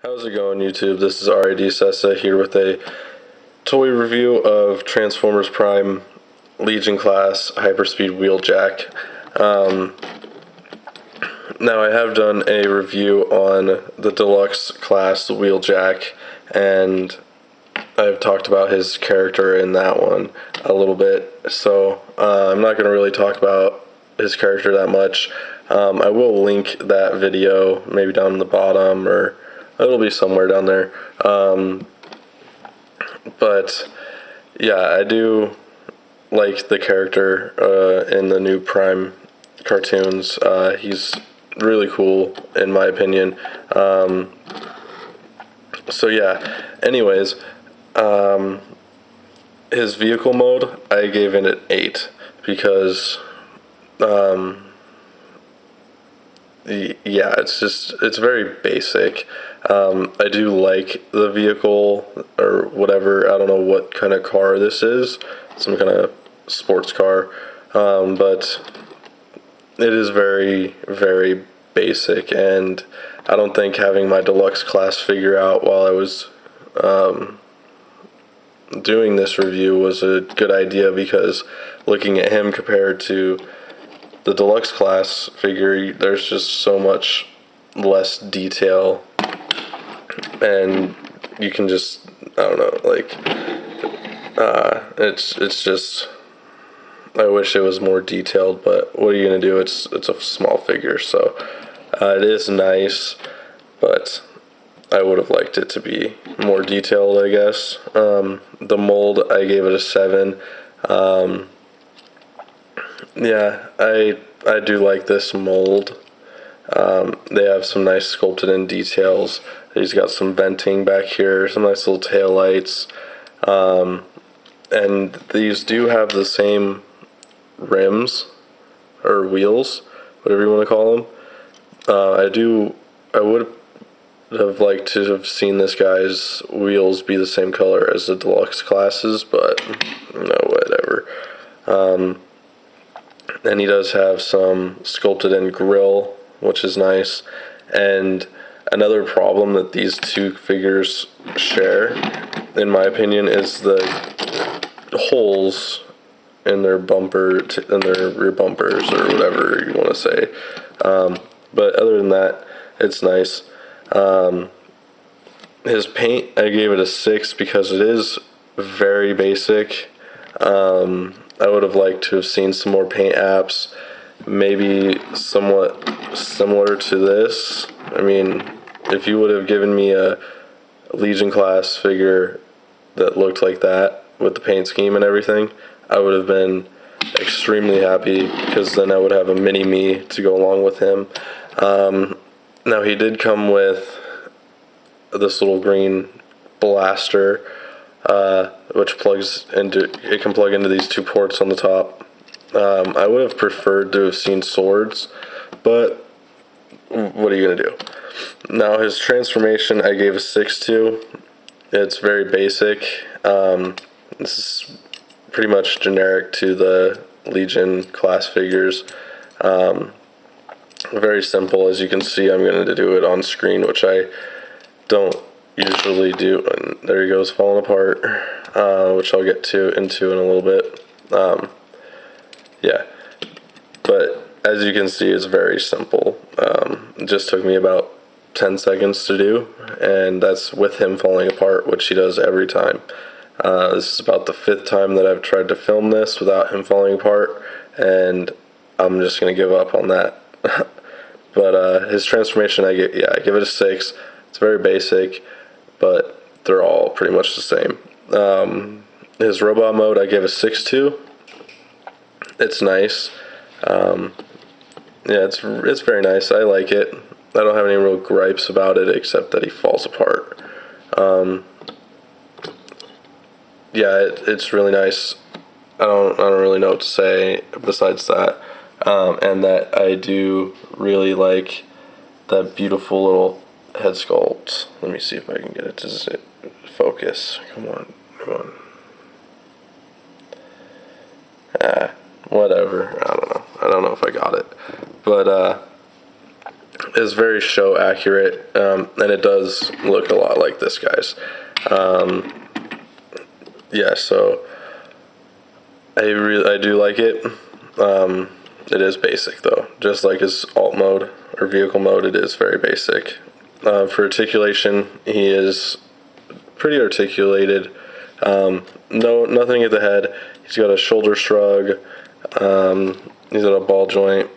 How's it going, YouTube? This is RAD Sessa here with a toy review of Transformers Prime Legion Class Hyperspeed Wheeljack. Now, I have done a review on the Deluxe Class Wheeljack, and I've talked about his character in that one a little bit, so I'm not going to really talk about his character that much. I will link that video maybe down in the bottom, or it'll be somewhere down there. But yeah, I do like the character in the new Prime cartoons. He's really cool in my opinion. So yeah, anyways, his vehicle mode, I gave it an 8 because yeah, it's very basic. I do like the vehicle or whatever. I don't know what kind of car this is. Some kind of sports car. But it is very, very basic. And I don't think having my deluxe class figure out while I was doing this review was a good idea, because looking at him compared to the deluxe class figure, there's just so much less detail, and you can just, I don't know, like, it's just, I wish it was more detailed, but what are you gonna do? It's a small figure, so it is nice, but I would have liked it to be more detailed, I guess. The mold, I gave it a 7. Yeah, I do like this mold. They have some nice sculpted in details. He's got some venting back here, some nice little tail lights. And these do have the same rims or wheels, whatever you want to call them. I would have liked to have seen this guy's wheels be the same color as the deluxe classes, but no, whatever. And he does have some sculpted in grill, which is nice. And another problem that these two figures share, in my opinion, is the holes in their in their rear bumpers, or whatever you want to say. But other than that, it's nice. His paint, I gave it a 6 because it is very basic. I would have liked to have seen some more paint apps, maybe somewhat similar to this. I mean, if you would have given me a Legion class figure that looked like that with the paint scheme and everything, I would have been extremely happy, because then I would have a mini me to go along with him. Now, he did come with this little green blaster, which can plug into these two ports on the top. I would have preferred to have seen swords, but what are you gonna do? Now, his transformation, I gave a 6 to. It's very basic. This is pretty much generic to the Legion class figures. Very simple. As you can see, I'm going to do it on screen, which I don't usually do. And there he goes, falling apart, which I'll get into in a little bit. Yeah, but as you can see, it's very simple. It just took me about 10 seconds to do, and that's with him falling apart, which he does every time. This is about the 5th time that I've tried to film this without him falling apart, and I'm just going to give up on that. But his transformation, I give it a 6. It's very basic, but they're all pretty much the same. His robot mode, I gave a 6 to. It's nice. Yeah, it's very nice. I like it. I don't have any real gripes about it, except that he falls apart. Yeah, it's really nice. I don't really know what to say besides that. And that I do really like that beautiful little head sculpt. Let me see if I can get it to focus. Come on. Whatever. I don't know if I got it. But is very show accurate, and it does look a lot like this guy's. Yeah, so I do like it. It is basic though, just like his alt mode or vehicle mode. It is very basic. For articulation, he is pretty articulated. No, nothing at the head. He's got a shoulder shrug. He's got a ball joint.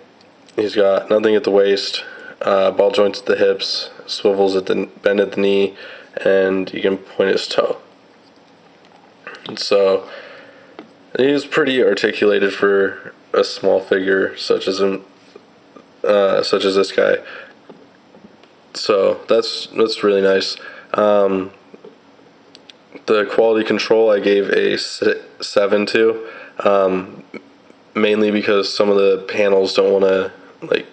He's got nothing at the waist. Ball joints at the hips. Swivels at the bend at the knee, and you can point his toe. And so he's pretty articulated for a small figure such as this guy. So that's really nice. The quality control I gave a 7 to, mainly because some of the panels don't want to like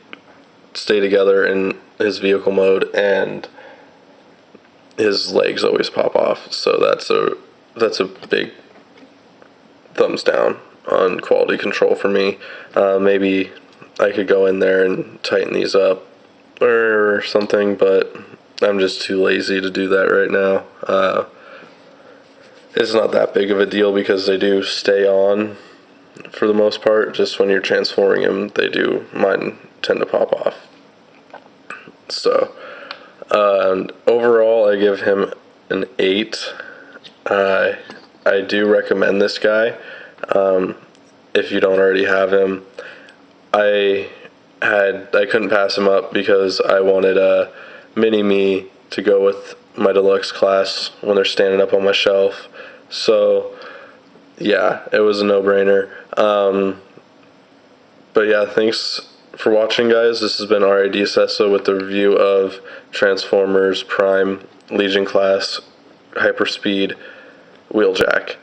stay together in his vehicle mode, and his legs always pop off. So that's a big thumbs down on quality control for me. Maybe I could go in there and tighten these up or something, but I'm just too lazy to do that right now. It's not that big of a deal because they do stay on for the most part. Just when you're transforming them, mine tend to pop off. So, and overall, I give him an 8. I do recommend this guy. If you don't already have him, I couldn't pass him up because I wanted a mini me to go with my deluxe class when they're standing up on my shelf. So yeah, it was a no-brainer. But yeah, thanks for watching, guys. This has been RID Sesso with the review of Transformers Prime Legion class Hyperspeed Wheeljack.